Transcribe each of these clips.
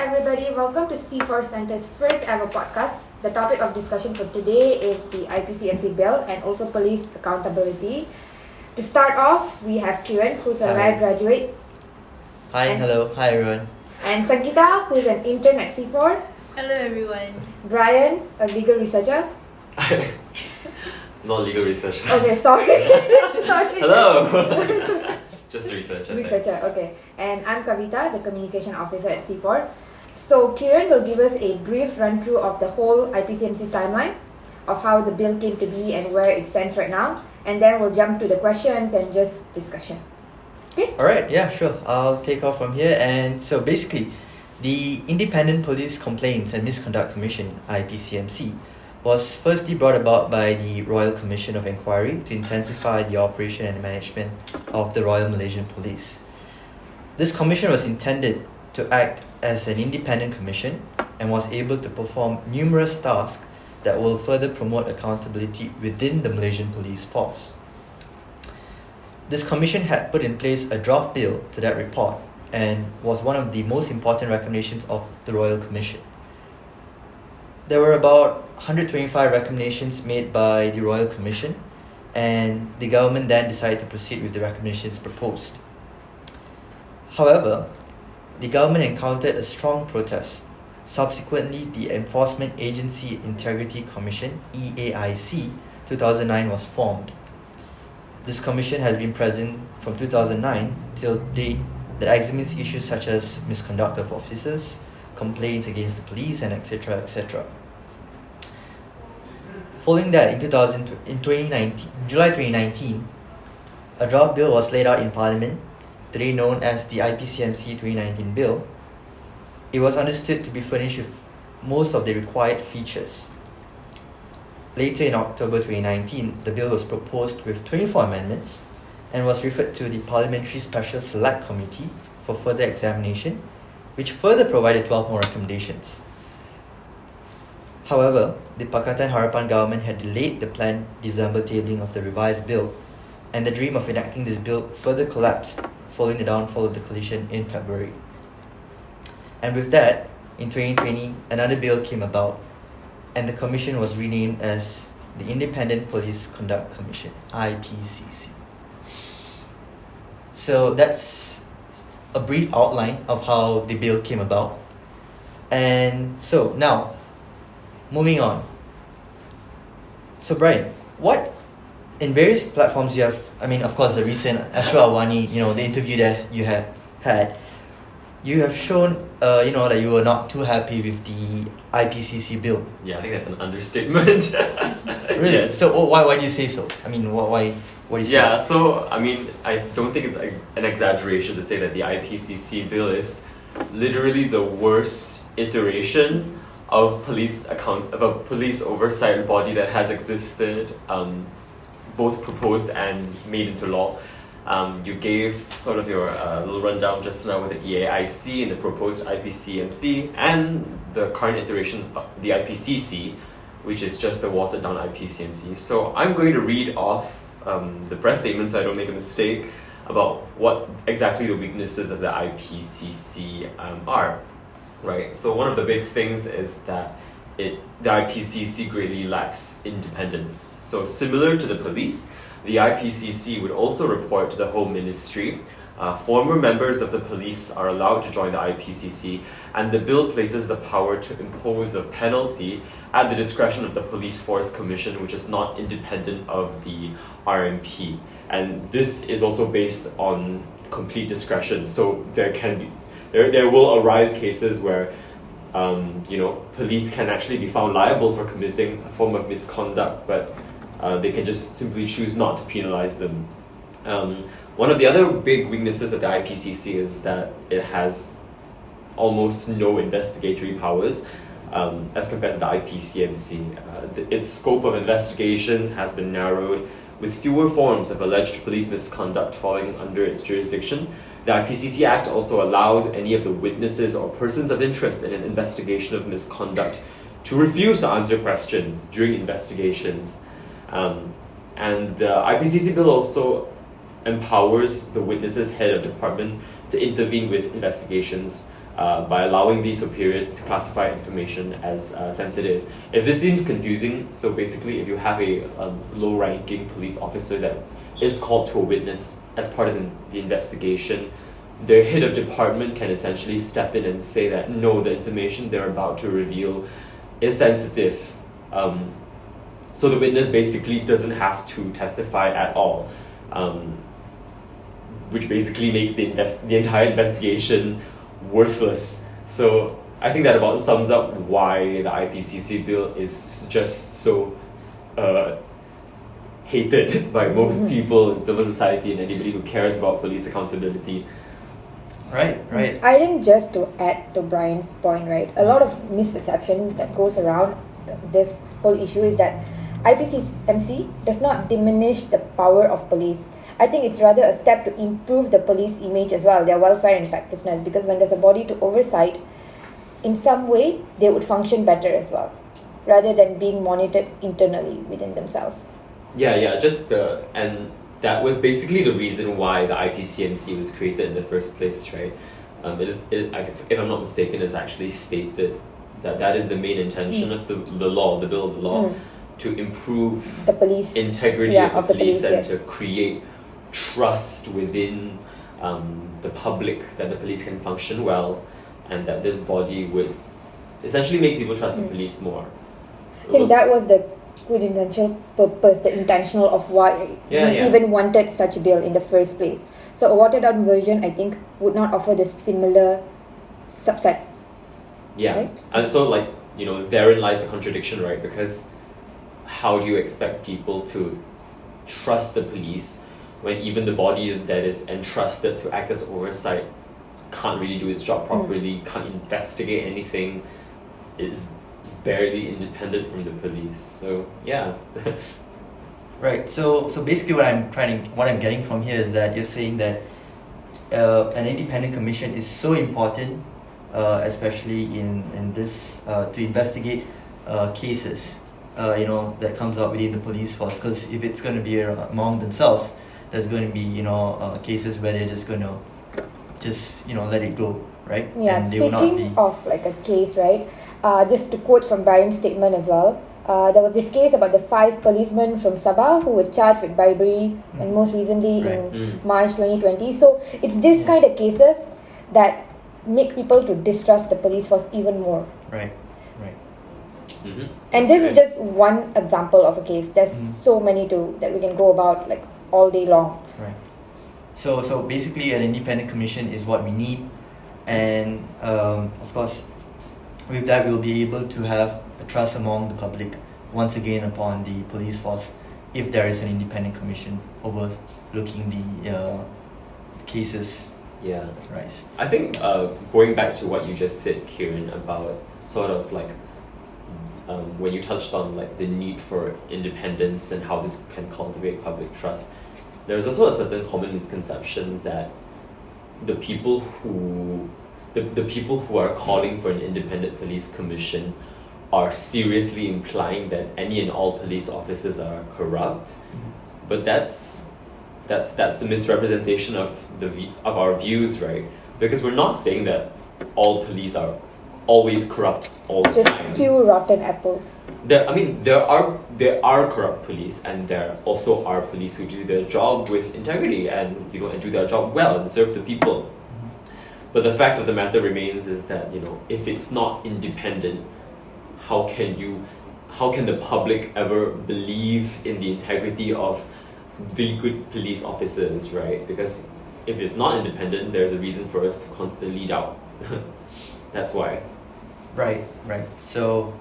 everybody. Welcome to C4 Centre's first ever podcast. The topic of discussion for today is the IPCMC Bill and also police accountability. To start off, we have Kiran, who's a law graduate. Hi, hello. Hi, everyone. And Sangeeta, who's an intern at C4. Hello, everyone. Brian, a legal researcher. Not legal researcher. Okay, sorry. Sorry. Hello. Just researcher. Researcher, thanks. okay. And I'm Kavita, the communication officer at C4. So Kiran will give us a brief run through of the whole IPCMC timeline of how the bill came to be and where it stands right now. And then we'll jump to the questions and just discussion. Okay? Alright, yeah, sure. I'll take off from here. And so basically, the Independent Police Complaints and Misconduct Commission, IPCMC, was firstly brought about by the Royal Commission of Inquiry to intensify the operation and management of the Royal Malaysian Police. This commission was intended to act as an independent commission and was able to perform numerous tasks that will further promote accountability within the Malaysian police force. This commission had put in place a draft bill to that report and was one of the most important recommendations of the Royal Commission. There were about 125 recommendations made by the Royal Commission, and the government then decided to proceed with the recommendations proposed. However, the government encountered a strong protest. Subsequently, the Enforcement Agency Integrity Commission, EAIC, 2009 was formed. This commission has been present from 2009 till date that examines issues such as misconduct of officers, complaints against the police, and etc. etc. Following that, in July 2019, a draft bill was laid out in Parliament, today known as the IPCMC 2019 Bill. It was understood to be furnished with most of the required features. Later in October 2019, the bill was proposed with 24 amendments and was referred to the Parliamentary Special Select Committee for further examination, which further provided 12 more recommendations. However, the Pakatan Harapan government had delayed the planned December tabling of the revised bill, and the dream of enacting this bill further collapsed following the downfall of the coalition in February. And with that, in 2020, another bill came about, and the commission was renamed as the Independent Police Conduct Commission, IPCC. So that's a brief outline of how the bill came about. And so now, moving on. So Brian, what in various platforms you have, of course the recent Astro Awani, the interview that you have had, you have shown that you were not too happy with the IPCC bill. Yeah, I think that's an understatement. Really? Yes. So why do you say so? Why what is Yeah, that? so I don't think it's an exaggeration to say that the IPCC bill is literally the worst iteration of a police oversight body that has existed, both proposed and made into law. You gave sort of your little rundown just now with the EAIC and the proposed IPCMC and the current iteration of the IPCC, which is just the watered down IPCMC. So I'm going to read off the press statement so I don't make a mistake about what exactly the weaknesses of the IPCC are. Right, so one of the big things is that the IPCC greatly lacks independence. So similar to the police, the IPCC would also report to the Home Ministry. Former members of the police are allowed to join the IPCC, and the bill places the power to impose a penalty at the discretion of the Police Force Commission, which is not independent of the RMP. And this is also based on complete discretion. So there will arise cases where police can actually be found liable for committing a form of misconduct, but they can just simply choose not to penalize them. One of the other big weaknesses of the IPCC is that it has almost no investigatory powers as compared to the IPCMC. Its scope of investigations has been narrowed, with fewer forms of alleged police misconduct falling under its jurisdiction. The IPCC Act also allows any of the witnesses or persons of interest in an investigation of misconduct to refuse to answer questions during investigations. And the IPCC bill also empowers the witnesses' head of department to intervene with investigations by allowing these superiors to classify information as sensitive. If this seems confusing, so basically if you have a low-ranking police officer that is called to a witness as part of the investigation, their head of department can essentially step in and say that no, the information they're about to reveal is sensitive. So the witness basically doesn't have to testify at all, which basically makes the entire investigation worthless. So I think that about sums up why the IPCC bill is just so hated by most people in civil society and anybody who cares about police accountability. Right. I think just to add to Brian's point, right, a lot of misperception that goes around this whole issue is that IPCMC does not diminish the power of police. I think it's rather a step to improve the police image as well, their welfare and effectiveness, because when there's a body to oversight, in some way, they would function better as well, rather than being monitored internally within themselves. And that was basically the reason why the IPCMC was created in the first place, right? If I'm not mistaken, it's actually stated that is the main intention of the bill of the law, to improve the police integrity of the police and yes. to create trust within the public that the police can function well, and that this body would essentially make people trust the police more. I think that was the good intentional purpose, the intentional of why we even wanted such a bill in the first place. So a watered down version, I think, would not offer the similar subset. Yeah, right? And so therein lies the contradiction, right? Because how do you expect people to trust the police when even the body that is entrusted to act as oversight can't really do its job properly, can't investigate anything, is barely independent from the police. So yeah. Right. So basically, what I'm getting from here is that you're saying that an independent commission is so important, especially in this to investigate cases, that comes up within the police force. Because if it's going to be among themselves, there's going to be cases where they're just going to let it go, right? Yeah. And Speaking of like a case, right? Just to quote from Brian's statement as well, there was this case about the 5 policemen from Sabah who were charged with bribery, and most recently in March 2020. So it's this kind of cases that make people to distrust the police force even more. Right. Mm-hmm. And this is just one example of a case. There's so many that we can go about like all day long. Right. So basically, an independent commission is what we need, and of course, with that, we'll be able to have a trust among the public once again upon the police force if there is an independent commission overlooking the cases. Yeah. Right. I think going back to what you just said, Kieran, about sort of like when you touched on like the need for independence and how this can cultivate public trust, there's also a certain common misconception that the people who are calling for an independent police commission are seriously implying that any and all police officers are corrupt, but that's a misrepresentation of our views, right? Because we're not saying that all police are always corrupt all the time. Just few rotten apples. There are corrupt police, and there also are police who do their job with integrity and and do their job well and serve the people. But the fact of the matter remains is that if it's not independent, how can the public ever believe in the integrity of the good police officers, right? Because if it's not independent, there's a reason for us to constantly doubt. That's why. Right. So,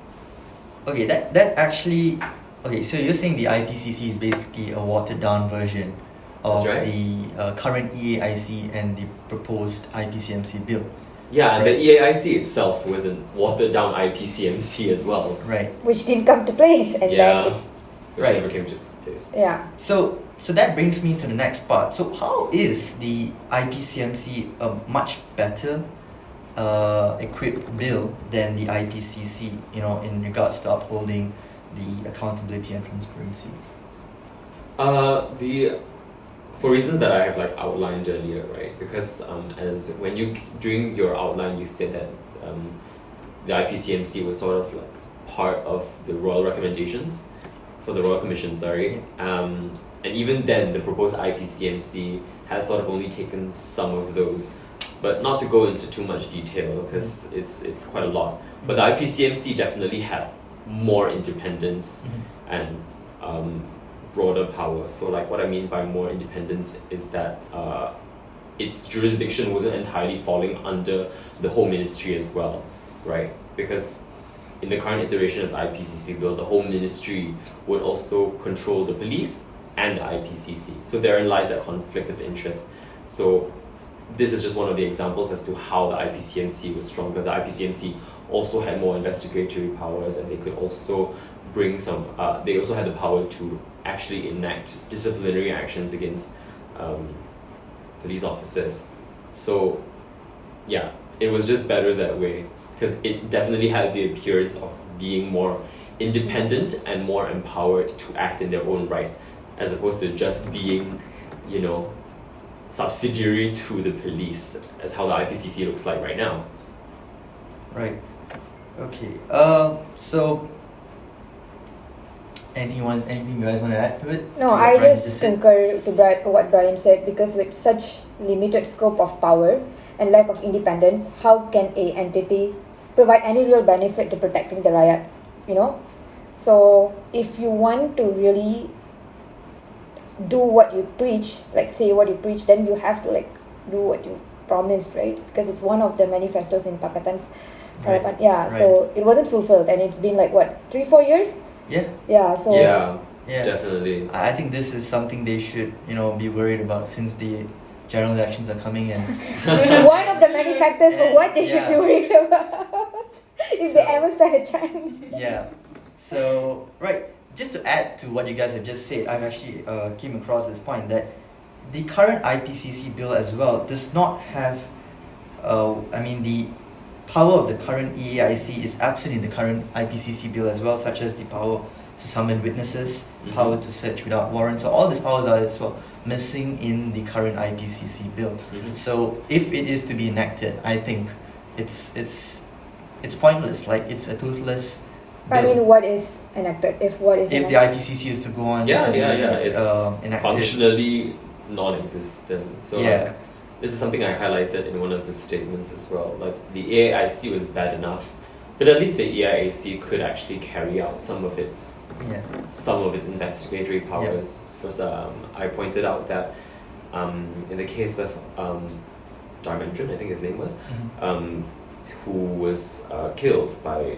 okay, that actually, okay, so you're saying the IPCC is basically a watered down version of the current EAIC and the proposed IPCMC bill. Yeah, and the EAIC itself was a watered down IPCMC as well. Right. Which didn't come to place, and then which never came to place. Yeah. So that brings me to the next part. So how is the IPCMC a much better equipped bill than the IPCC, in regards to upholding the accountability and transparency? For reasons that I have like outlined earlier, right? Because as when you during your outline you said that the IPCMC was sort of like part of the royal recommendations for the Royal Commission, sorry. And even then, the proposed IPCMC has sort of only taken some of those, but not to go into too much detail because it's quite a lot. But the IPCMC definitely had more independence and broader power. So like what I mean by more independence is that its jurisdiction wasn't entirely falling under the Home Ministry as well, right? Because in the current iteration of the IPCC bill, the Home Ministry would also control the police and the IPCC. So therein lies that conflict of interest. So this is just one of the examples as to how the IPCMC was stronger. The IPCMC also had more investigatory powers, and they could also bring some, they also had the power to actually enact disciplinary actions against police officers. So yeah, it was just better that way, because it definitely had the appearance of being more independent and more empowered to act in their own right, as opposed to just being, you know, subsidiary to the police, as how the IPCC looks like right now. Right. Okay. So anything you guys want to add to it? No, To what I Brian just said? concur to what Brian said, because with such limited scope of power and lack of independence, how can a entity provide any real benefit to protecting the riot, you know? So if you want to really do what you preach, like say what you preach, then you have to like do what you promised, right? Because it's one of the manifestos in Pakistan's Right. yeah, Right. so it wasn't fulfilled, and it's been like what, 3-4 years? Yeah. Yeah, so Yeah, Yeah. definitely. I think this is something they should, be worried about, since the general elections are coming and one of the many factors for what they should be Yeah. worried about if they So- ever stand a chance. yeah. So right, just to add to what you guys have just said, I've actually came across this point that the current IPCC bill as well does not have, the power of the current EAIC is absent in the current IPCC bill as well, such as the power to summon witnesses, power to search without warrants. So all these powers are as well missing in the current IPCC bill. So if it is to be enacted, I think it's pointless. Like, it's a toothless bill. I mean, what is enacted? If what is If the enacted? IPCC is to go on Yeah, to be it's enacted. functionally non-existent. So Yeah. like, this is something I highlighted in one of the statements as well. Like, the AIC was bad enough, but at least the EIAC could actually carry out some of its investigatory powers. First, I pointed out that in the case of Dharmendran, I think his name was, who was killed by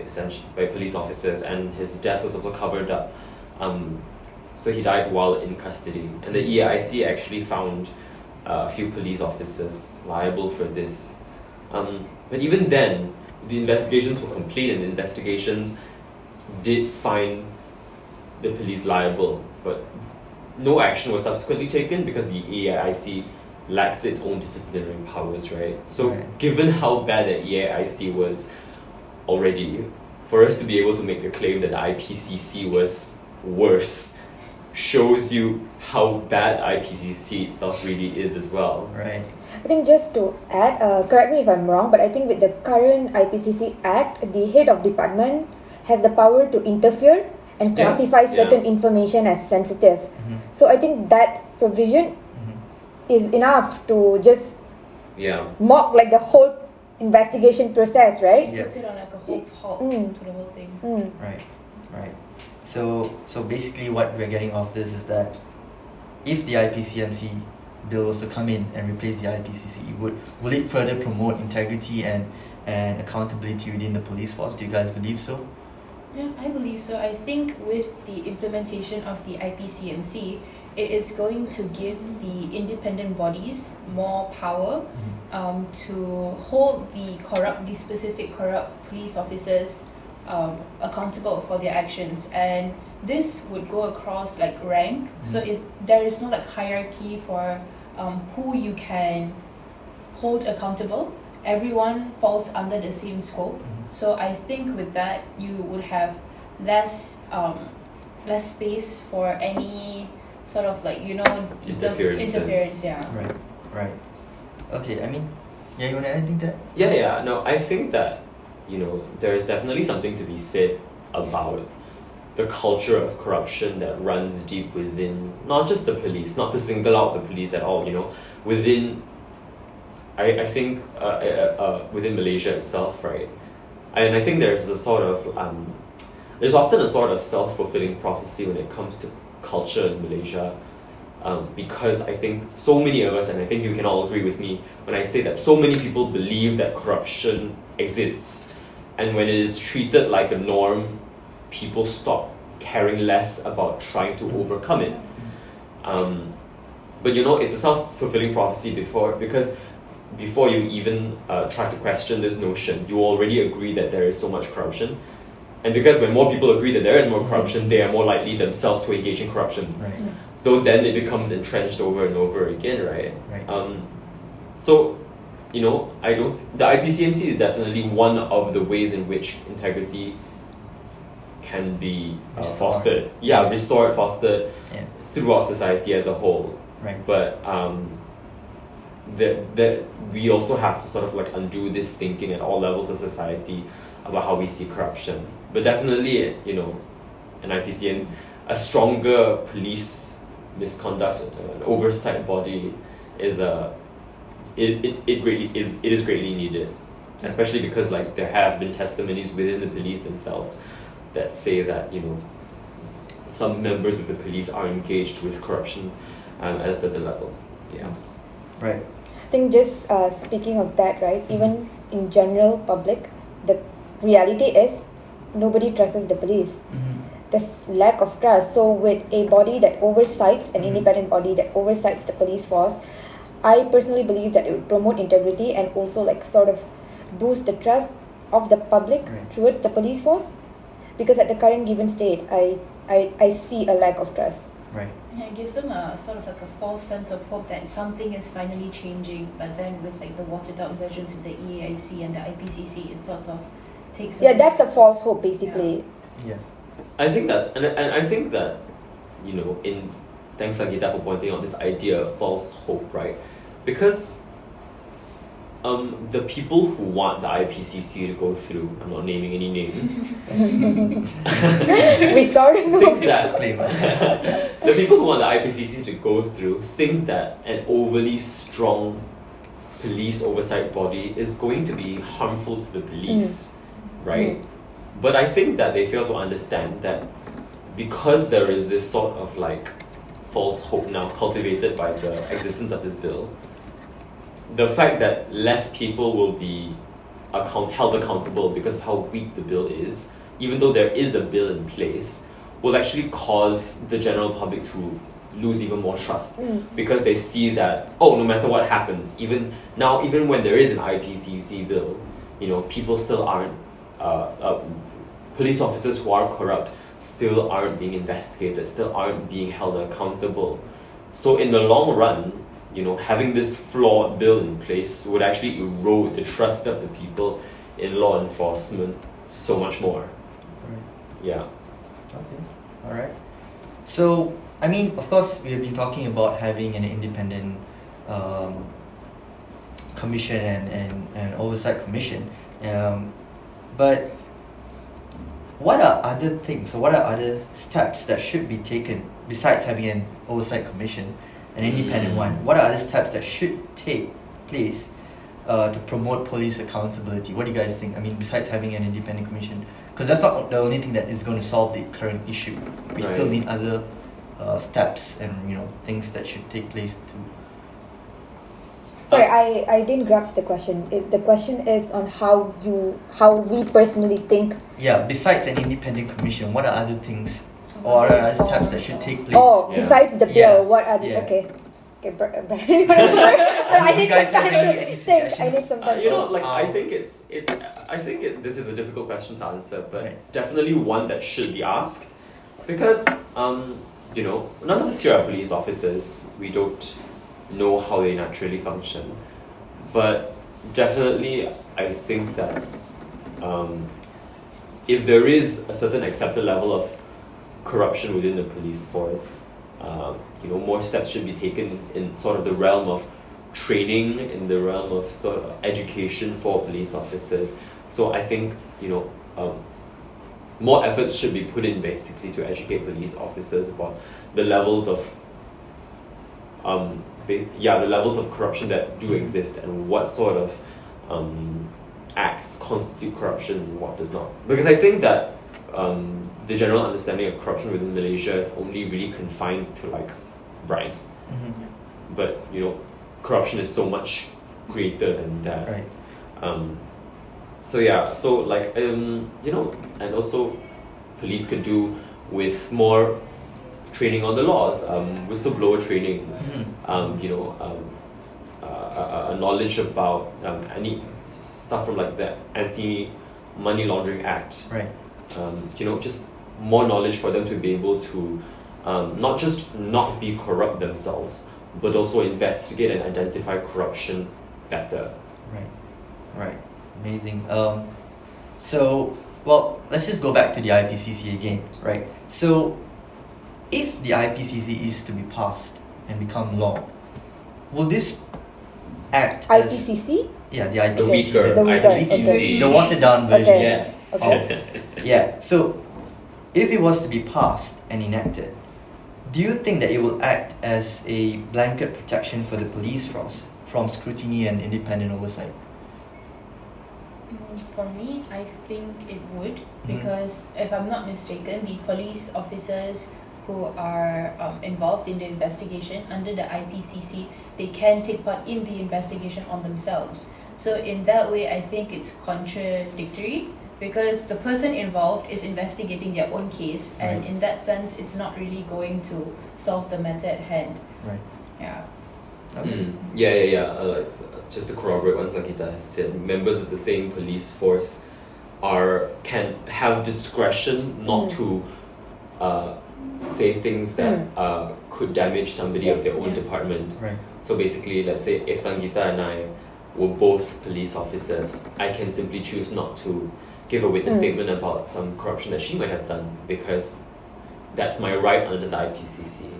police officers, and his death was also covered up. So he died while in custody, and the EIC actually found a few police officers liable for this. But even then, the investigations were complete, and the investigations did find the police liable, but no action was subsequently taken because the EIC lacks its own disciplinary powers, right? So Right. given how bad the EIC was already, for us to be able to make the claim that the IPCC was worse shows you how bad IPCC itself really is as well. Right. I think just to add, correct me if I'm wrong, but I think with the current IPCC Act, the head of department has the power to interfere and Yeah, classify certain yeah. information as sensitive. So I think that provision is enough to just Yeah. mock like the whole investigation process, right? Yeah. Puts it on like a whole halt Mm. to the whole thing. Right. So basically what we're getting off this is that if the IPCMC bill was to come in and replace the IPCC, will it further promote integrity and accountability within the police force? Do you guys believe so? Yeah, I believe so. I think with the implementation of the IPCMC, it is going to give the independent bodies more power to hold the specific corrupt police officers accountable for their actions, and this would go across like rank. So there is no like hierarchy for who you can hold accountable. Everyone falls under the same scope. So I think with that you would have less space for any sort of like, you know, the Interferences. interference, yeah. Right. Okay, I mean, yeah, you want to add anything to that? Yeah. No, I think that, there is definitely something to be said about the culture of corruption that runs deep within not just the police, not to single out the police at all, within, I think, within Malaysia itself, right? And I think there's there's often a sort of self-fulfilling prophecy when it comes to culture in Malaysia, because I think so many of us, and I think you can all agree with me when I say that so many people believe that corruption exists, and when it is treated like a norm, people stop caring less about trying to overcome it. But it's a self-fulfilling prophecy because before you even try to question this notion, you already agree that there is so much corruption. And because when more people agree that there is more corruption, they are more likely themselves to engage in corruption. Right. So then it becomes entrenched over and over again, right? Right. So, the IPCMC is definitely one of the ways in which integrity can be fostered. Yeah, restored, fostered throughout society as a whole. Right. But that we also have to sort of like undo this thinking at all levels of society about how we see corruption. But definitely, an IPCN, a stronger police misconduct, an oversight body is greatly needed, especially because like there have been testimonies within the police themselves that say that some members of the police are engaged with corruption at a certain level. Yeah. Right. I think just speaking of that, right, even in general public, the reality is nobody trusts the police. There's lack of trust. So with a body that oversights, an independent body that oversights the police force, I personally believe that it would promote integrity and also like sort of boost the trust of the public towards the police force, because at the current given state, I see a lack of trust. Right. Yeah, it gives them a sort of like a false sense of hope that something is finally changing, but then with like the watered down versions of the EAIC and the IPCC, it sort of takes. Yeah, that's a false hope basically. Yeah. I think that, and I think that, thanks Sangeeta for pointing out this idea of false hope, right? Because the people who want the IPCC to go through, I'm not naming any names. We sort of think that the people who want the IPCC to go through think that an overly strong police oversight body is going to be harmful to the police, right? But I think that they fail to understand that because there is this sort of like false hope now cultivated by the existence of this bill, the fact that less people will be held accountable because of how weak the bill is, even though there is a bill in place, will actually cause the general public to lose even more trust, because they see that, no matter what happens, even when there is an IPCC bill, people still aren't, police officers who are corrupt still aren't being investigated, still aren't being held accountable. So in the long run, having this flawed bill in place would actually erode the trust of the people in law enforcement so much more. Right. Yeah. Okay. All right. So, I mean, of course, we have been talking about having an independent commission and oversight commission, but what are other things, or what are other steps that should be taken besides having an oversight commission, an independent one? What are other steps that should take place to promote police accountability? What do you guys think? I mean, besides having an independent commission, because that's not the only thing that is going to solve the current issue. We still need other steps and things that should take place to. Sorry, I didn't grasp the question. The question is on how we personally think. Yeah, besides an independent commission, what are other things or other steps that should take place? Besides the bill, what are the okay? Brian, I need guys some have time any to think. I suggestions? need some time. I think this is a difficult question to answer, but definitely one that should be asked, because none of us here are police officers. We don't know how they naturally function, but definitely I think that if there is a certain accepted level of corruption within the police force, more steps should be taken in sort of the realm of training, in the realm of sort of education for police officers. So I think more efforts should be put in basically to educate police officers about the levels of the levels of corruption that do exist and what sort of acts constitute corruption and what does not. Because I think that the general understanding of corruption within Malaysia is only really confined to like bribes. But corruption is so much greater than that. Right. And also police could do with more training on the laws, whistleblower training, a knowledge about any stuff from like the Anti-Money Laundering Act. Right. Just more knowledge for them to be able to not just not be corrupt themselves, but also investigate and identify corruption better. Right. Amazing. Let's just go back to the IPCC again, right? So, if the IPCC is to be passed and become law, will this act as... IPCC? Yeah, the IPCC. The weaker The weaker, IPCC. okay. The watered down version. Okay. Yes. Yeah, so if it was to be passed and enacted, do you think that it will act as a blanket protection for the police force from scrutiny and independent oversight? For me, I think it would, because if I'm not mistaken, the police officers who are involved in the investigation under the IPCC, they can take part in the investigation on themselves. So in that way, I think it's contradictory, because the person involved is investigating their own case, and Right. in that sense, it's not really going to solve the matter at hand. Right. Yeah. Okay. Just to corroborate what Sangita has said, members of the same police force can have discretion not to say things that could damage somebody of their own department. Right. So basically, let's say if Sangita and I were both police officers, I can simply choose not to give a witness statement about some corruption that she might have done, because that's my right under the IPCC.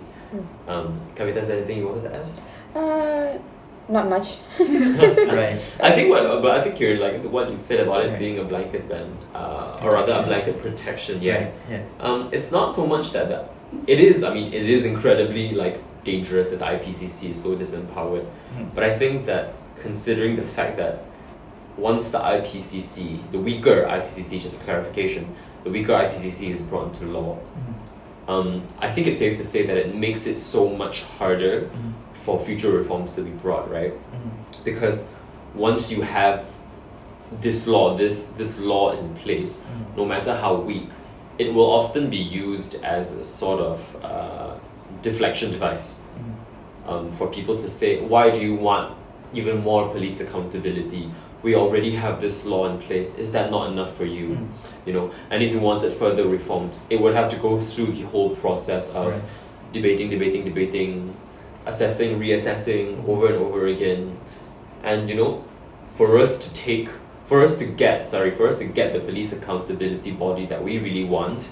Kavita, is there anything you wanted to add? Not much. Right. I think Kieran, like what you said about it Right. being a blanket ban, or rather a blanket protection. Yeah. Right. Yeah. It's not so much that it is. I mean, it is incredibly like dangerous that the IPCC is so disempowered. But I think that considering the fact that once the IPCC, the weaker IPCC, just for clarification, the weaker IPCC is brought into law, I think it's safe to say that it makes it so much harder for future reforms to be brought, right? Because once you have this law in place, no matter how weak, it will often be used as a sort of deflection device for people to say, why do you want even more police accountability? We already have this law in place. Is that not enough for you? And if you wanted further reforms, it would have to go through the whole process of debating, assessing, reassessing over and over again. And for us to get the police accountability body that we really want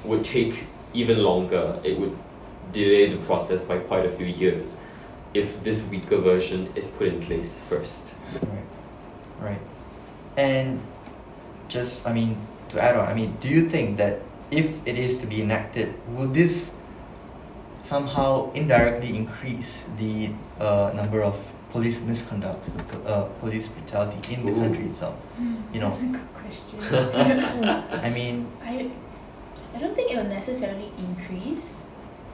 would take even longer. It would delay the process by quite a few years if this weaker version is put in place first. Right. And to add on, do you think that if it is to be enacted, will this somehow indirectly increase the number of police misconducts, police brutality in the country itself? That's a good question. I don't think it will necessarily increase,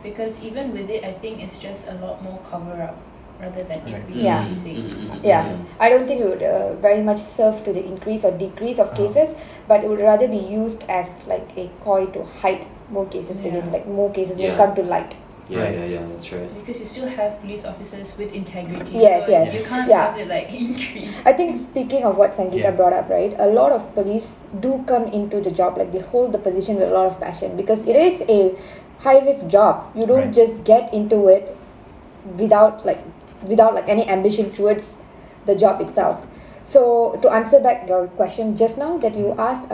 because even with it, I think it's just a lot more cover up rather than it really Yeah. increasing. I don't think it would very much serve to the increase or decrease of cases, but it would rather be used as like a coy to hide more cases within, like more cases will come to light. Yeah, that's right. Because you still have police officers with integrity, Yes, so yes. you can't Yeah. have it like increase. I think speaking of what Sangeeta Yeah. brought up, right, a lot of police do come into the job, like they hold the position with a lot of passion, because it is a high risk job. You don't Right. just get into it without any ambition towards the job itself. So to answer back your question just now that you asked,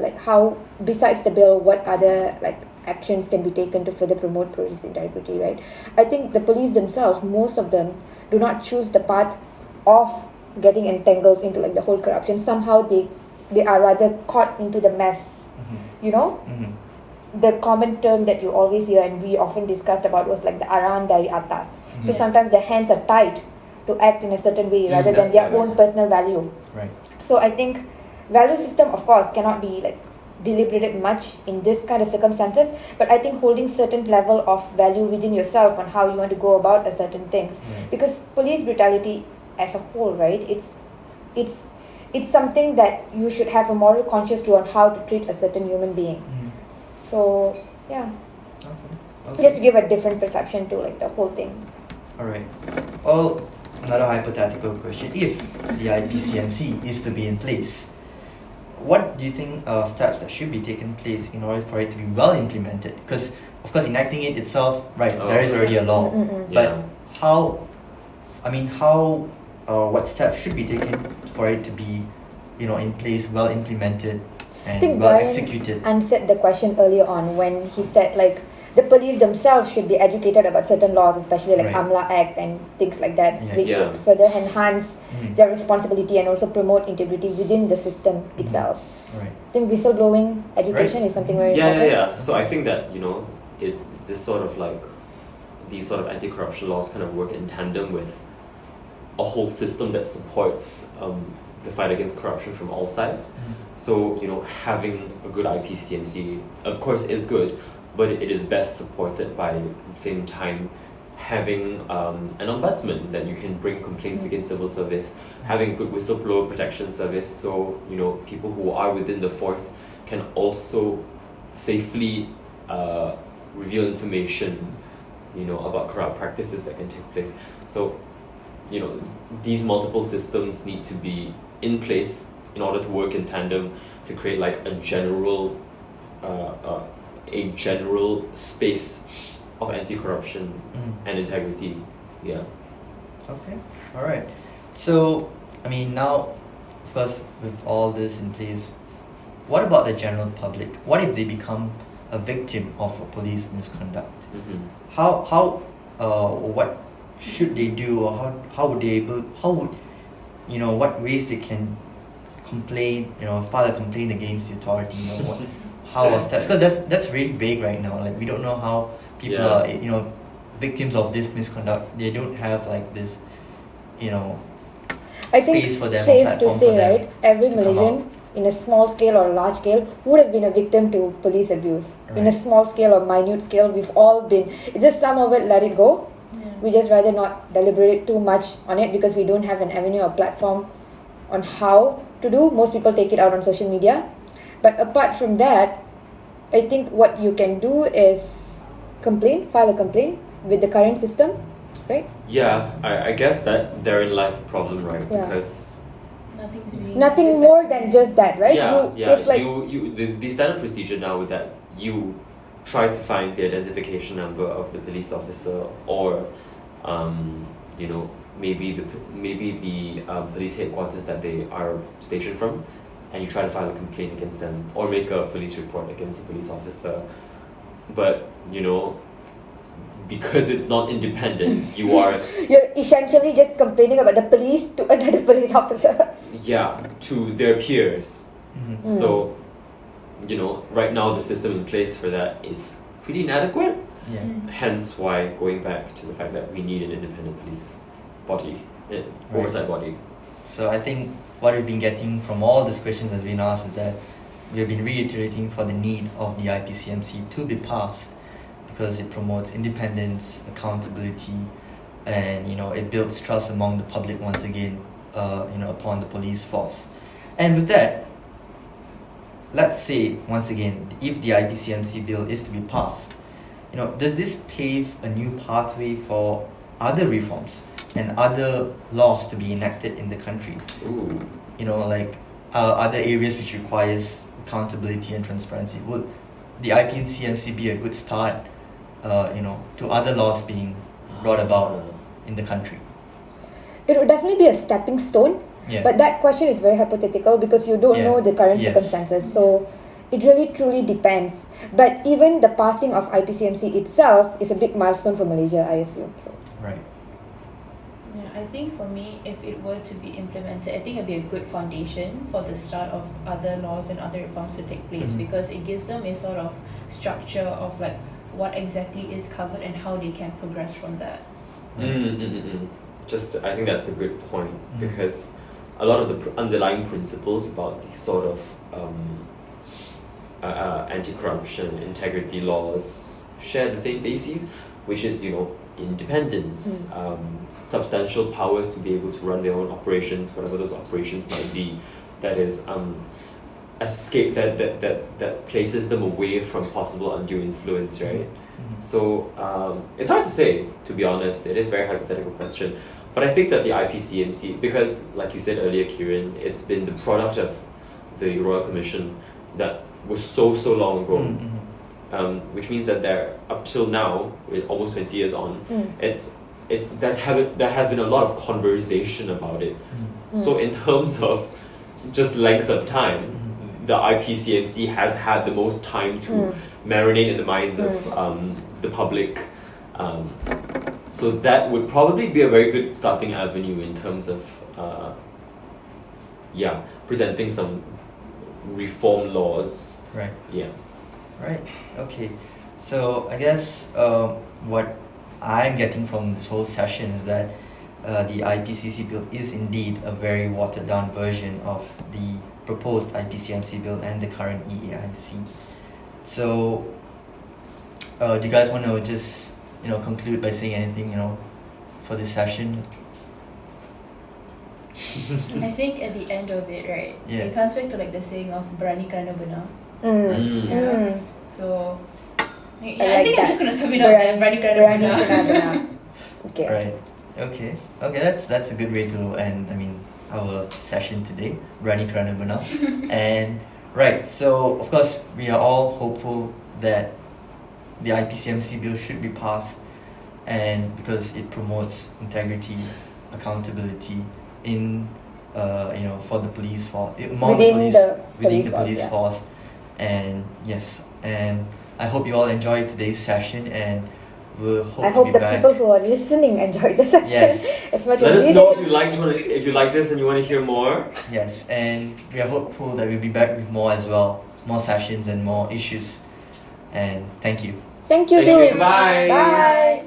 like how besides the bill, what other like actions can be taken to further promote police integrity, right? I think the police themselves, most of them, do not choose the path of getting entangled into like the whole corruption. Somehow they are rather caught into the mess, you know? The common term that you always hear and we often discussed about was like the aran dari atas. So sometimes their hands are tied to act in a certain way rather than that's their right. own personal value. Right. So I think value system, of course, cannot be like deliberated much in this kind of circumstances, but I think holding certain level of value within yourself on how you want to go about a certain things, because police brutality as a whole, right, it's something that you should have a moral conscience to on how to treat a certain human being. So yeah, Okay. just to give a different perception to like the whole thing. Alright. Well, another hypothetical question. If the IPCMC is to be in place, what do you think are steps that should be taken place in order for it to be well implemented? Because, of course, enacting it itself, right, there is already a law. But what steps should be taken for it to be, in place, well implemented, I think and well Brian executed? answered the question earlier on when he said like the police themselves should be educated about certain laws, especially like Right. AMLA Act and things like that, Yeah. which Yeah. would further enhance their responsibility and also promote integrity within the system itself. Right. I think whistleblowing education is something very important. Yeah. So I think that these sort of anti-corruption laws kind of work in tandem with a whole system that supports the fight against corruption from all sides. So having a good IPCMC, of course, is good, but it is best supported by at the same time having an ombudsman that you can bring complaints against civil service, having good whistleblower protection service, so people who are within the force can also safely reveal information about corrupt practices that can take place. So these multiple systems need to be in place in order to work in tandem to create like a general space of anti-corruption and integrity. Yeah. Okay. All right. So, now, of course, with all this in place, what about the general public? What if they become a victim of a police misconduct? What should they do, or what ways they can complain, file a complaint against the authority, how are steps? Because that's really vague right now. Like, we don't know how people are, victims of this misconduct. They don't have like this, I think space for them, safe platform to say, for them right, every to come Malaysian in a small scale or a large scale would have been a victim to police abuse. In a Right. small scale or minute scale, we've all been. It's just some of it, let it go. We just rather not deliberate too much on it because we don't have an avenue or platform on how to do. Most people take it out on social media. But apart from that, I think what you can do is file a complaint with the current system, right? Yeah, I guess that therein lies the problem, right? Yeah. Because Nothing's really Nothing more than just that, right? the standard procedure now is that you try to find the identification number of the police officer, or maybe the police headquarters that they are stationed from, and you try to file a complaint against them or make a police report against the police officer. But because it's not independent, you're essentially just complaining about the police to another police officer. to their peers. So right now the system in place for that is pretty inadequate. Yeah. Hence why, going back to the fact that we need an independent police body, oversight body. So I think what we've been getting from all these questions that's been asked is that we have been reiterating for the need of the IPCMC to be passed, because it promotes independence, accountability, and it builds trust among the public once again, upon the police force. And with that, let's say once again, if the IPCMC bill is to be passed, does this pave a new pathway for other reforms and other laws to be enacted in the country? Ooh. Other areas which requires accountability and transparency. Would the IPCMC be a good start, to other laws being brought about in the country? It would definitely be a stepping stone. Yeah. But that question is very hypothetical because you don't Yeah. know the current Yes. circumstances. So it really truly depends. But even the passing of IPCMC itself is a big milestone for Malaysia, I assume. So. Right. Yeah, I think for me, if it were to be implemented, I think it'd be a good foundation for the start of other laws and other reforms to take place, because it gives them a sort of structure of like what exactly is covered and how they can progress from that. Just, I think that's a good point, because a lot of the underlying principles about these sort of anti-corruption, integrity laws share the same bases, which is, independence, substantial powers to be able to run their own operations, whatever those operations might be. That is escape that places them away from possible undue influence, right? So it's hard to say, to be honest. It is a very hypothetical question. But I think that the IPCMC, because like you said earlier, Kiran, it's been the product of the Royal Commission that was so long ago, which means that there, up till now, almost 20 years on, there has been a lot of conversation about it. So in terms of just length of time, the IPCMC has had the most time to marinate in the minds of the public. So that would probably be a very good starting avenue in terms of presenting some reform laws. Right. Yeah. Right. Okay. So I guess what I'm getting from this whole session is that the IPCC bill is indeed a very watered down version of the proposed IPCMC bill and the current EAIC. So do you guys want to just conclude by saying anything for this session? I think at the end of it, right, Yeah. it comes back to like the saying of berani kerana benar. So I like think that. I'm just gonna sum it up there. Berani kerana benar. Okay. Right. Okay. That's a good way to end our session today. Berani kerana benar. And right, so of course we are all hopeful that the IPCMC bill should be passed, and because it promotes integrity, accountability in for the police force, within the police force. And yes, and I hope you all enjoyed today's session, and we'll hope I to hope be the back. people who are listening enjoyed the session Yes. as much Let as us we know did. if you like this and you want to hear more. Yes, and we are hopeful that we'll be back with more as well, more sessions and more issues. And thank you. Thank you, Thank you. Dylan. Bye. Bye.